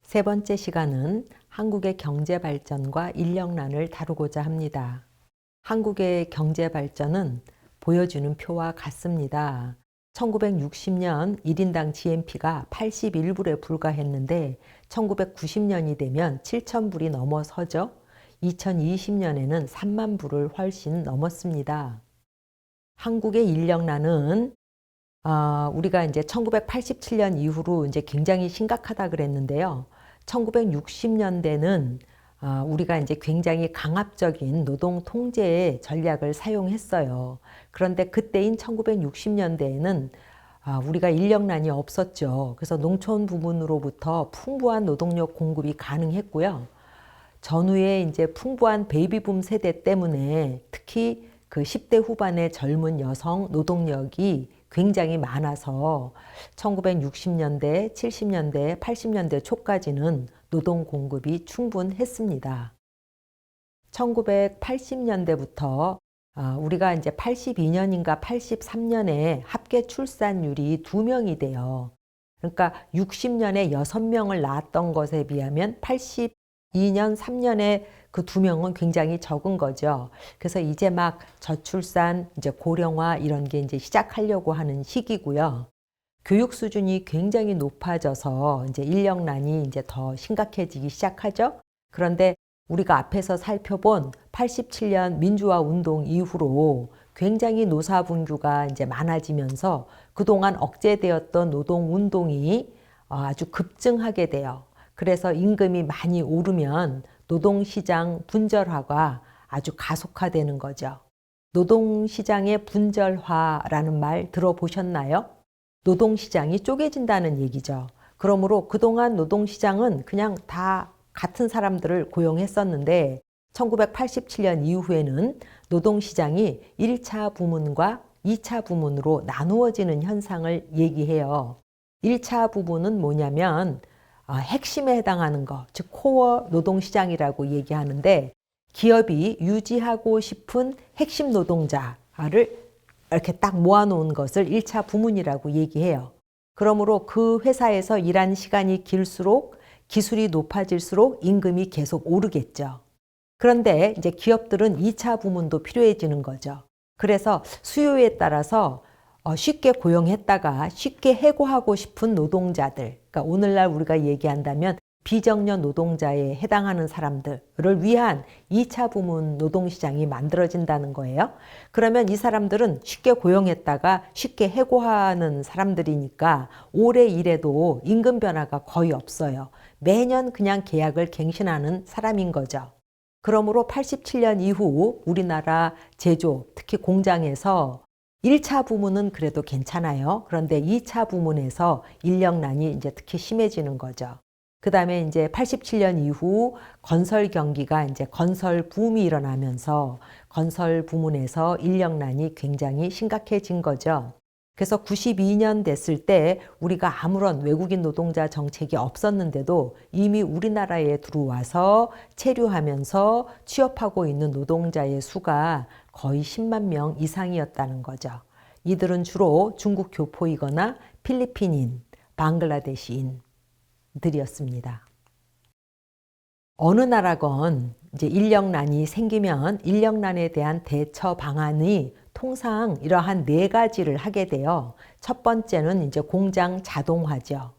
세 번째 시간은 한국의 경제 발전과 인력난을 다루고자 합니다. 한국의 경제 발전은 보여주는 표와 같습니다. 1960년 1인당 GNP가 81불에 불과했는데 1990년이 되면 7,000불이 넘어서죠. 2020년에는 3만 불을 훨씬 넘었습니다. 한국의 인력난은 우리가 이제 1987년 이후로 이제 굉장히 심각하다 그랬는데요. 1960년대는 우리가 이제 굉장히 강압적인 노동 통제의 전략을 사용했어요. 그런데 그때인 1960년대에는 우리가 인력난이 없었죠. 그래서 농촌 부문으로부터 풍부한 노동력 공급이 가능했고요. 전후에 이제 풍부한 베이비붐 세대 때문에 특히 그 10대 후반의 젊은 여성 노동력이 굉장히 많아서 1960년대, 70년대, 80년대 초까지는 노동 공급이 충분했습니다. 1980년대부터 우리가 이제 82년인가 83년에 합계 출산율이 2명이 돼요. 그러니까 60년에 6명을 낳았던 것에 비하면 82년, 3년에 그 2명은 굉장히 적은 거죠. 그래서 이제 막 저출산, 이제 고령화 이런 게 이제 시작하려고 하는 시기고요. 교육 수준이 굉장히 높아져서 이제 인력난이 이제 더 심각해지기 시작하죠. 그런데 우리가 앞에서 살펴본 87년 민주화 운동 이후로 굉장히 노사 분규가 이제 많아지면서 그동안 억제되었던 노동 운동이 아주 급증하게 돼요. 그래서 임금이 많이 오르면 노동시장 분절화가 아주 가속화되는 거죠. 노동시장의 분절화라는 말 들어보셨나요? 노동시장이 쪼개진다는 얘기죠. 그러므로 그동안 노동시장은 그냥 다 같은 사람들을 고용했었는데 1987년 이후에는 노동시장이 1차 부문과 2차 부문으로 나누어지는 현상을 얘기해요. 1차 부문은 뭐냐면 핵심에 해당하는 것, 즉 코어 노동시장이라고 얘기하는데 기업이 유지하고 싶은 핵심 노동자를 이렇게 딱 모아놓은 것을 1차 부문이라고 얘기해요. 그러므로 그 회사에서 일한 시간이 길수록 기술이 높아질수록 임금이 계속 오르겠죠. 그런데 이제 기업들은 2차 부문도 필요해지는 거죠. 그래서 수요에 따라서 쉽게 고용했다가 쉽게 해고하고 싶은 노동자들, 그러니까 오늘날 우리가 얘기한다면 비정년 노동자에 해당하는 사람들을 위한 2차 부문 노동시장이 만들어진다는 거예요. 그러면 이 사람들은 쉽게 고용했다가 쉽게 해고하는 사람들이니까 오래 일해도 임금 변화가 거의 없어요. 매년 그냥 계약을 갱신하는 사람인 거죠. 그러므로 87년 이후 우리나라 제조, 특히 공장에서 1차 부문은 그래도 괜찮아요. 그런데 2차 부문에서 인력난이 이제 특히 심해지는 거죠. 그 다음에 이제 87년 이후 건설 경기가 이제 건설 붐이 일어나면서 건설 부문에서 인력난이 굉장히 심각해진 거죠. 그래서 92년 됐을 때 우리가 아무런 외국인 노동자 정책이 없었는데도 이미 우리나라에 들어와서 체류하면서 취업하고 있는 노동자의 수가 거의 10만 명 이상이었다는 거죠. 이들은 주로 중국 교포이거나 필리핀인, 방글라데시인들이었습니다. 어느 나라건 이제 인력난이 생기면 인력난에 대한 대처 방안이 통상 이러한 4가지를 하게 돼요. 첫 번째는 이제 공장 자동화죠.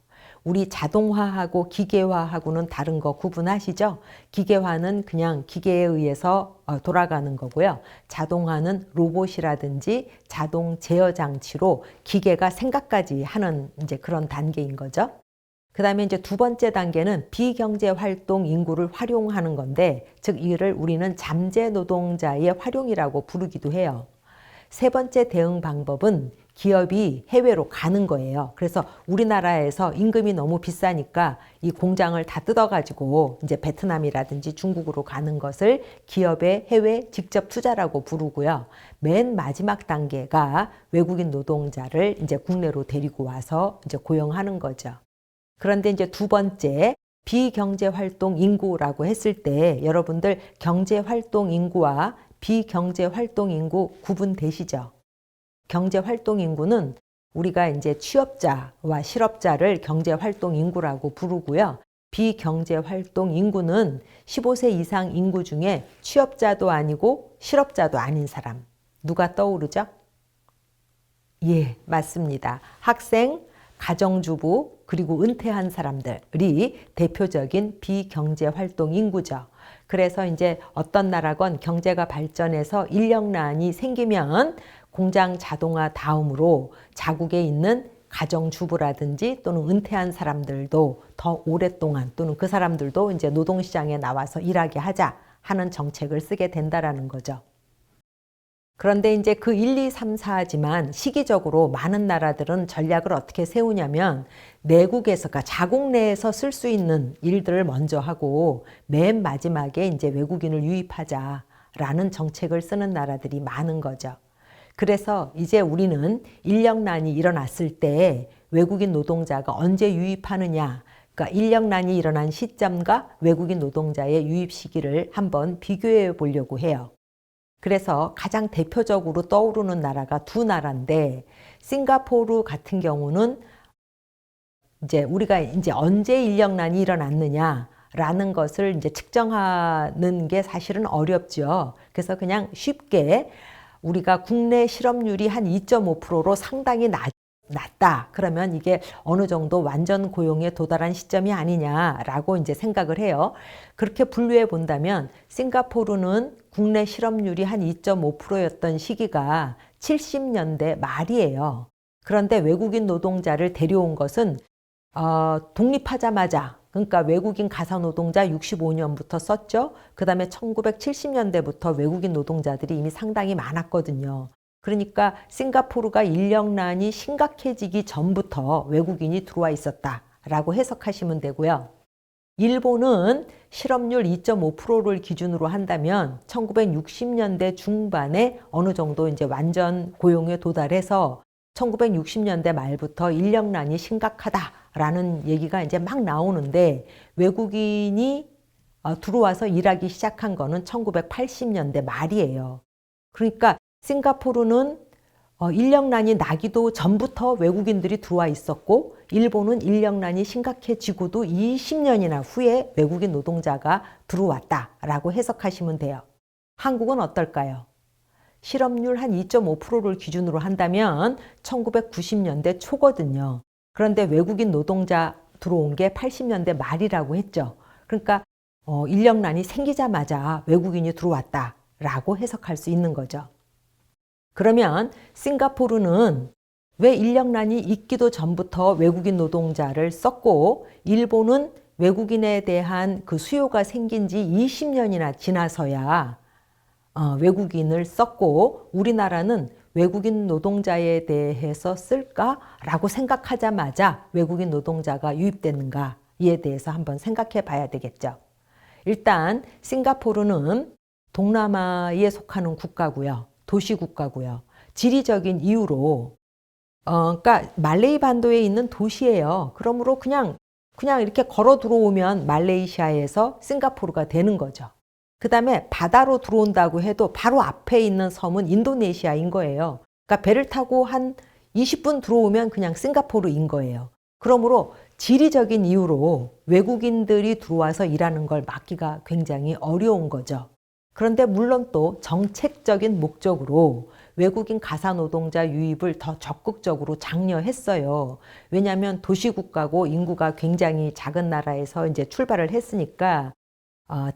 우리 자동화하고 기계화하고는 다른 거 구분하시죠? 기계화는 그냥 기계에 의해서 돌아가는 거고요. 자동화는 로봇이라든지 자동 제어 장치로 기계가 생각까지 하는 이제 그런 단계인 거죠. 그 다음에 이제 두 번째 단계는 비경제 활동 인구를 활용하는 건데, 즉 이를 우리는 잠재 노동자의 활용이라고 부르기도 해요. 세 번째 대응 방법은 기업이 해외로 가는 거예요. 그래서 우리나라에서 임금이 너무 비싸니까 이 공장을 다 뜯어가지고 이제 베트남이라든지 중국으로 가는 것을 기업의 해외 직접 투자라고 부르고요. 맨 마지막 단계가 외국인 노동자를 이제 국내로 데리고 와서 이제 고용하는 거죠. 그런데 이제 두 번째, 비경제활동 인구라고 했을 때 여러분들 경제활동 인구와 비경제활동 인구 구분되시죠? 경제활동 인구는 우리가 이제 취업자와 실업자를 경제활동 인구라고 부르고요. 비경제활동 인구는 15세 이상 인구 중에 취업자도 아니고 실업자도 아닌 사람. 누가 떠오르죠? 예, 맞습니다. 학생, 가정주부, 그리고 은퇴한 사람들이 대표적인 비경제활동 인구죠. 그래서 이제 어떤 나라건 경제가 발전해서 인력난이 생기면 공장 자동화 다음으로 자국에 있는 가정주부라든지 또는 은퇴한 사람들도 더 오랫동안 또는 그 사람들도 이제 노동시장에 나와서 일하게 하자 하는 정책을 쓰게 된다라는 거죠. 그런데 이제 그 1, 2, 3, 4지만 시기적으로 많은 나라들은 전략을 어떻게 세우냐면 내국에서, 그러니까 자국 내에서 쓸 수 있는 일들을 먼저 하고 맨 마지막에 이제 외국인을 유입하자라는 정책을 쓰는 나라들이 많은 거죠. 그래서 이제 우리는 인력난이 일어났을 때 외국인 노동자가 언제 유입하느냐, 그러니까 인력난이 일어난 시점과 외국인 노동자의 유입 시기를 한번 비교해 보려고 해요. 그래서 가장 대표적으로 떠오르는 나라가 두 나라인데, 싱가포르 같은 경우는 이제 우리가 이제 언제 인력난이 일어났느냐라는 것을 이제 측정하는 게 사실은 어렵죠. 그래서 그냥 쉽게 우리가 국내 실업률이 한 2.5%로 상당히 낮다. 그러면 이게 어느 정도 완전 고용에 도달한 시점이 아니냐라고 이제 생각을 해요. 그렇게 분류해 본다면 싱가포르는 국내 실업률이 한 2.5%였던 시기가 70년대 말이에요. 그런데 외국인 노동자를 데려온 것은 독립하자마자, 그러니까 외국인 가사노동자 65년부터 썼죠. 그 다음에 1970년대부터 외국인 노동자들이 이미 상당히 많았거든요. 그러니까 싱가포르가 인력난이 심각해지기 전부터 외국인이 들어와 있었다라고 해석하시면 되고요. 일본은 실업률 2.5%를 기준으로 한다면 1960년대 중반에 어느 정도 이제 완전 고용에 도달해서 1960년대 말부터 인력난이 심각하다라는 얘기가 이제 막 나오는데 외국인이 들어와서 일하기 시작한 거는 1980년대 말이에요. 그러니까 싱가포르는 인력난이 나기도 전부터 외국인들이 들어와 있었고 일본은 인력난이 심각해지고도 20년이나 후에 외국인 노동자가 들어왔다라고 해석하시면 돼요. 한국은 어떨까요? 실업률 한 2.5%를 기준으로 한다면 1990년대 초거든요. 그런데 외국인 노동자 들어온 게 80년대 말이라고 했죠. 그러니까 인력난이 생기자마자 외국인이 들어왔다라고 해석할 수 있는 거죠. 그러면 싱가포르는 왜 인력난이 있기도 전부터 외국인 노동자를 썼고 일본은 외국인에 대한 그 수요가 생긴 지 20년이나 지나서야 외국인을 썼고 우리나라는 외국인 노동자에 대해서 쓸까라고 생각하자마자 외국인 노동자가 유입되는가에 대해서 한번 생각해 봐야 되겠죠. 일단 싱가포르는 동남아에 속하는 국가고요. 도시국가고요. 지리적인 이유로 그러니까 말레이 반도에 있는 도시예요. 그러므로 그냥 이렇게 걸어 들어오면 말레이시아에서 싱가포르가 되는 거죠. 그 다음에 바다로 들어온다고 해도 바로 앞에 있는 섬은 인도네시아인 거예요. 그러니까 배를 타고 한 20분 들어오면 그냥 싱가포르인 거예요. 그러므로 지리적인 이유로 외국인들이 들어와서 일하는 걸 막기가 굉장히 어려운 거죠. 그런데 물론 또 정책적인 목적으로 외국인 가사노동자 유입을 더 적극적으로 장려했어요. 왜냐하면 도시국가고 인구가 굉장히 작은 나라에서 이제 출발을 했으니까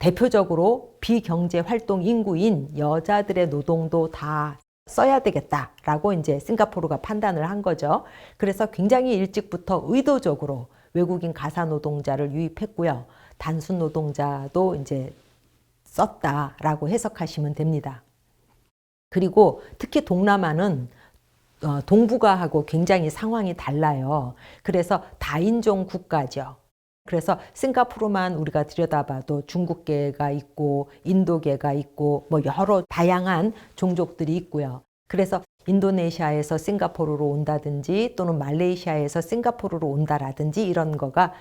대표적으로 비경제활동 인구인 여자들의 노동도 다 써야 되겠다라고 이제 싱가포르가 판단을 한 거죠. 그래서 굉장히 일찍부터 의도적으로 외국인 가사노동자를 유입했고요. 단순 노동자도 이제 썼다라고 해석하시면 됩니다. 그리고 특히 동남아는 동북아하고 굉장히 상황이 달라요. 그래서 다인종 국가죠. 그래서 싱가포르만 우리가 들여다봐도 중국계가 있고 인도계가 있고 뭐 여러 다양한 종족들이 있고요. 그래서 인도네시아에서 싱가포르로 온다든지 또는 말레이시아에서 싱가포르로 온다라든지 이런 거가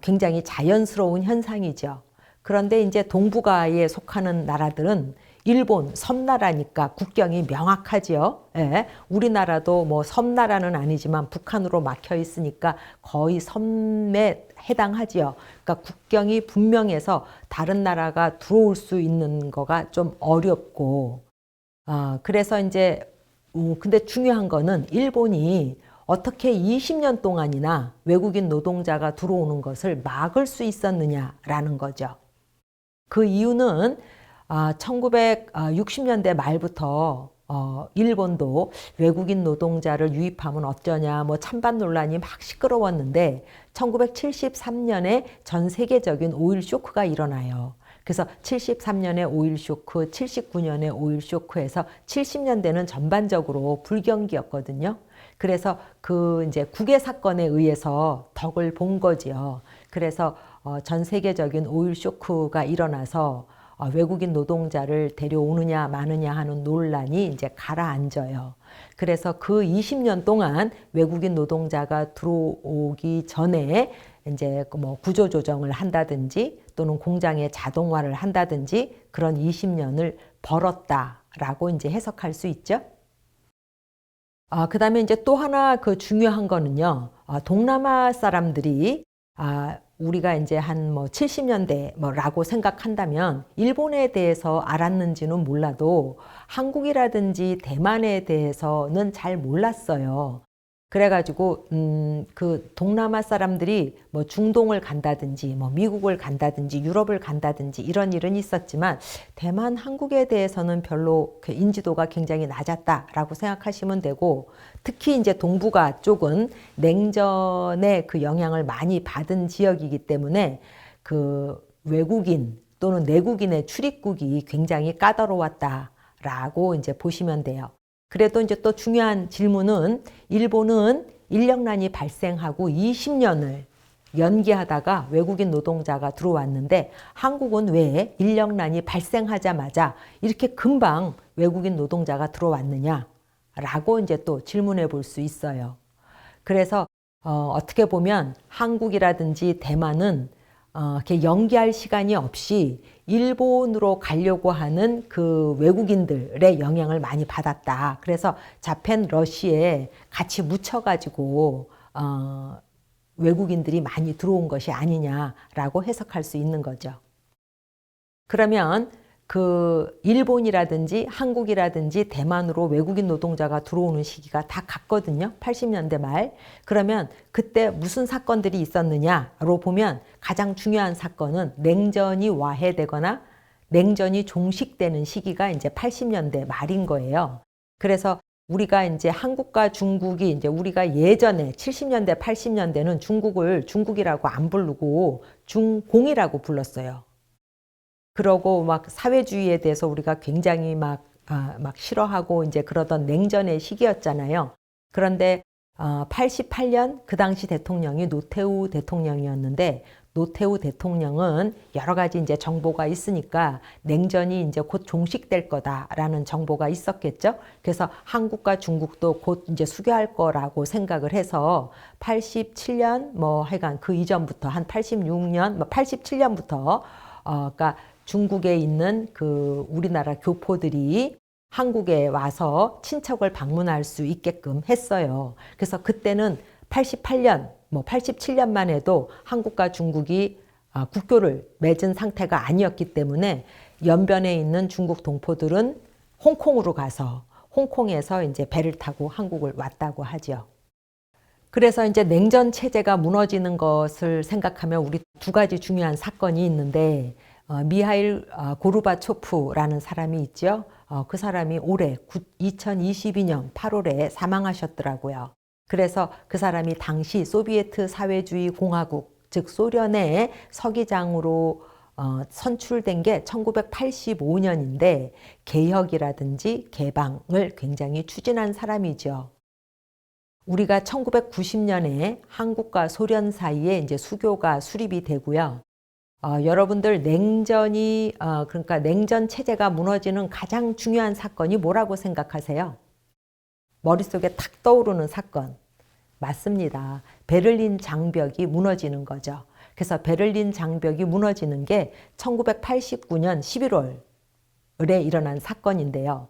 굉장히 자연스러운 현상이죠. 그런데 이제 동북아에 속하는 나라들은 일본 섬나라니까 국경이 명확하지요. 예, 우리나라도 뭐 섬나라는 아니지만 북한으로 막혀 있으니까 거의 섬에 해당하지요. 그러니까 국경이 분명해서 다른 나라가 들어올 수 있는 거가 좀 어렵고, 그래서 이제 근데 중요한 거는 일본이 어떻게 20년 동안이나 외국인 노동자가 들어오는 것을 막을 수 있었느냐라는 거죠. 그 이유는 1960년대 말부터 일본도 외국인 노동자를 유입하면 어쩌냐 뭐 찬반 논란이 막 시끄러웠는데 1973년에 전 세계적인 오일 쇼크가 일어나요. 그래서 73년에 오일 쇼크, 79년에 오일 쇼크에서 70년대는 전반적으로 불경기였거든요. 그래서 그 이제 국외 사건에 의해서 덕을 본 거지요. 그래서 전 세계적인 오일 쇼크가 일어나서 외국인 노동자를 데려오느냐 마느냐 하는 논란이 이제 가라앉아요. 그래서 그 20년 동안 외국인 노동자가 들어오기 전에 이제 뭐 구조조정을 한다든지 또는 공장의 자동화를 한다든지 그런 20년을 벌었다라고 이제 해석할 수 있죠. 그다음에 이제 또 하나 그 중요한 거는요. 동남아 사람들이 우리가 이제 한 뭐 70년대 뭐라고 생각한다면 일본에 대해서 알았는지는 몰라도 한국이라든지 대만에 대해서는 잘 몰랐어요. 그래가지고 그 동남아 사람들이 뭐 중동을 간다든지 뭐 미국을 간다든지 유럽을 간다든지 이런 일은 있었지만 대만, 한국에 대해서는 별로 그 인지도가 굉장히 낮았다라고 생각하시면 되고 특히 이제 동북아 쪽은 냉전의 그 영향을 많이 받은 지역이기 때문에 그 외국인 또는 내국인의 출입국이 굉장히 까다로웠다라고 이제 보시면 돼요. 그래도 이제 또 중요한 질문은 일본은 인력난이 발생하고 20년을 연기하다가 외국인 노동자가 들어왔는데 한국은 왜 인력난이 발생하자마자 이렇게 금방 외국인 노동자가 들어왔느냐라고 이제 또 질문해 볼 수 있어요. 그래서 어떻게 보면 한국이라든지 대만은 이렇게 연기할 시간이 없이 일본으로 가려고 하는 그 외국인들의 영향을 많이 받았다. 그래서 자펜 러시에 같이 묻혀가지고 외국인들이 많이 들어온 것이 아니냐라고 해석할 수 있는 거죠. 그러면 그 일본이라든지 한국이라든지 대만으로 외국인 노동자가 들어오는 시기가 다 같거든요. 80년대 말. 그러면 그때 무슨 사건들이 있었느냐로 보면 가장 중요한 사건은 냉전이 와해되거나 냉전이 종식되는 시기가 이제 80년대 말인 거예요. 그래서 우리가 이제 한국과 중국이 이제 우리가 예전에 70년대, 80년대는 중국을 중국이라고 안 부르고 중공이라고 불렀어요. 그러고 막 사회주의에 대해서 우리가 굉장히 막 싫어하고 이제 그러던 냉전의 시기였잖아요. 그런데 88년 그 당시 대통령이 노태우 대통령이었는데 노태우 대통령은 여러 가지 이제 정보가 있으니까 냉전이 이제 곧 종식될 거다라는 정보가 있었겠죠. 그래서 한국과 중국도 곧 이제 수교할 거라고 생각을 해서 87년 뭐 하여간 그 이전부터 한 86년 뭐 87년부터 그러니까 중국에 있는 그 우리나라 교포들이 한국에 와서 친척을 방문할 수 있게끔 했어요. 그래서 그때는 88년, 뭐 87년만 해도 한국과 중국이 국교를 맺은 상태가 아니었기 때문에 연변에 있는 중국 동포들은 홍콩으로 가서 홍콩에서 이제 배를 타고 한국을 왔다고 하죠. 그래서 이제 냉전 체제가 무너지는 것을 생각하면 우리 두 가지 중요한 사건이 있는데 미하일 고르바초프라는 사람이 있죠. 그 사람이 올해 2022년 8월에 사망하셨더라고요. 그래서 그 사람이 당시 소비에트 사회주의 공화국, 즉 소련의 서기장으로 선출된 게 1985년인데 개혁이라든지 개방을 굉장히 추진한 사람이죠. 우리가 1990년에 한국과 소련 사이에 이제 수교가 수립이 되고요. 여러분들 그러니까 냉전 체제가 무너지는 가장 중요한 사건이 뭐라고 생각하세요? 머릿속에 탁 떠오르는 사건. 맞습니다. 베를린 장벽이 무너지는 거죠. 그래서 베를린 장벽이 무너지는 게 1989년 11월에 일어난 사건인데요.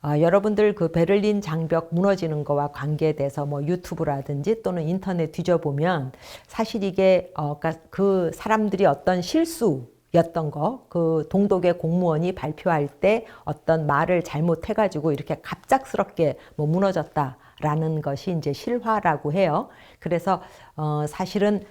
여러분들 그 베를린 장벽 무너지는 거와 관계돼서 뭐 유튜브라든지 또는 인터넷 뒤져보면 사실 이게 그러니까 그 사람들이 어떤 실수였던 거, 그 동독의 공무원이 발표할 때 어떤 말을 잘못해가지고 이렇게 갑작스럽게 뭐 무너졌다라는 것이 이제 실화라고 해요. 그래서 사실은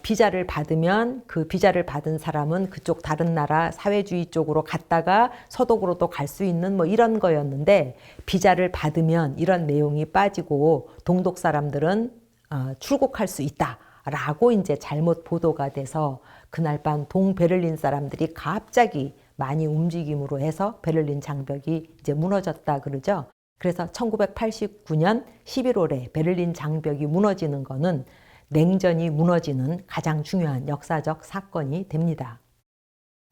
비자를 받으면 그 비자를 받은 사람은 그쪽 다른 나라 사회주의 쪽으로 갔다가 서독으로 또 갈 수 있는 뭐 이런 거였는데 비자를 받으면 이런 내용이 빠지고 동독 사람들은 출국할 수 있다라고 이제 잘못 보도가 돼서 그날 밤 동베를린 사람들이 갑자기 많이 움직임으로 해서 베를린 장벽이 이제 무너졌다 그러죠. 그래서 1989년 11월에 베를린 장벽이 무너지는 거는 냉전이 무너지는 가장 중요한 역사적 사건이 됩니다.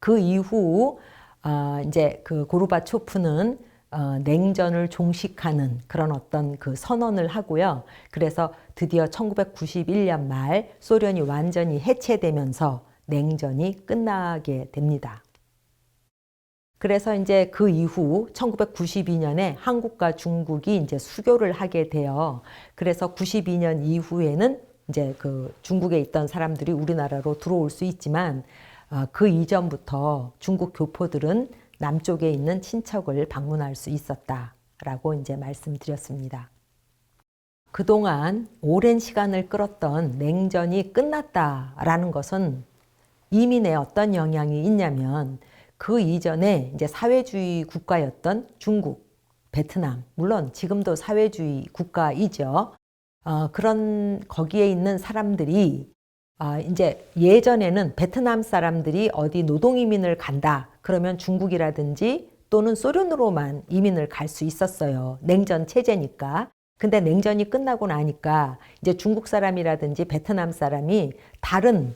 그 이후 이제 그 고르바초프는 냉전을 종식하는 그런 어떤 그 선언을 하고요. 그래서 드디어 1991년 말 소련이 완전히 해체되면서 냉전이 끝나게 됩니다. 그래서 이제 그 이후 1992년에 한국과 중국이 이제 수교를 하게 돼요. 그래서 92년 이후에는 이제 그 중국에 있던 사람들이 우리나라로 들어올 수 있지만 그 이전부터 중국 교포들은 남쪽에 있는 친척을 방문할 수 있었다라고 이제 말씀드렸습니다. 그동안 오랜 시간을 끌었던 냉전이 끝났다라는 것은 이민에 어떤 영향이 있냐면 그 이전에 이제 사회주의 국가였던 중국, 베트남, 물론 지금도 사회주의 국가이죠. 그런 거기에 있는 사람들이 이제 예전에는 베트남 사람들이 어디 노동이민을 간다 그러면 중국이라든지 또는 소련으로만 이민을 갈 수 있었어요. 냉전 체제니까. 근데 냉전이 끝나고 나니까 이제 중국 사람이라든지 베트남 사람이 다른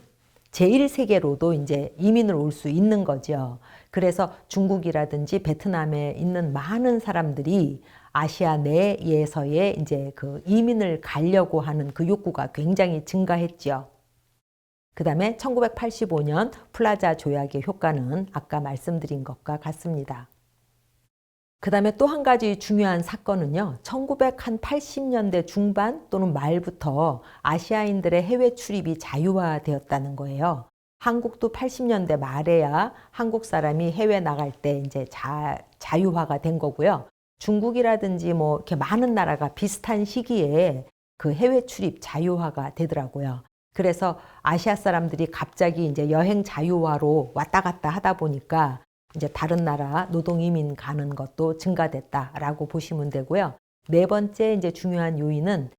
제1세계로도 이제 이민을 올 수 있는 거죠. 그래서 중국이라든지 베트남에 있는 많은 사람들이 아시아 내에서의 이제 그 이민을 가려고 하는 그 욕구가 굉장히 증가했죠. 그 다음에 1985년 플라자 조약의 효과는 아까 말씀드린 것과 같습니다. 그 다음에 또 한 가지 중요한 사건은요. 1980년대 중반 또는 말부터 아시아인들의 해외 출입이 자유화되었다는 거예요. 한국도 80년대 말에야 한국 사람이 해외 나갈 때 이제 자유화가 된 거고요. 중국이라든지 뭐 이렇게 많은 나라가 비슷한 시기에 그 해외 출입 자유화가 되더라고요. 그래서 아시아 사람들이 갑자기 이제 여행 자유화로 왔다 갔다 하다 보니까 이제 다른 나라 노동 이민 가는 것도 증가됐다라고 보시면 되고요. 네 번째 이제 중요한 요인은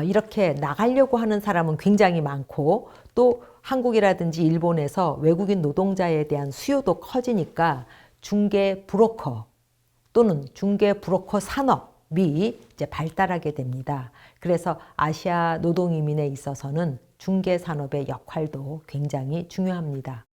이렇게 나가려고 하는 사람은 굉장히 많고 또 한국이라든지 일본에서 외국인 노동자에 대한 수요도 커지니까 중개 브로커 또는 중개 브로커 산업이 이제 발달하게 됩니다. 그래서 아시아 노동 이민에 있어서는 중개 산업의 역할도 굉장히 중요합니다.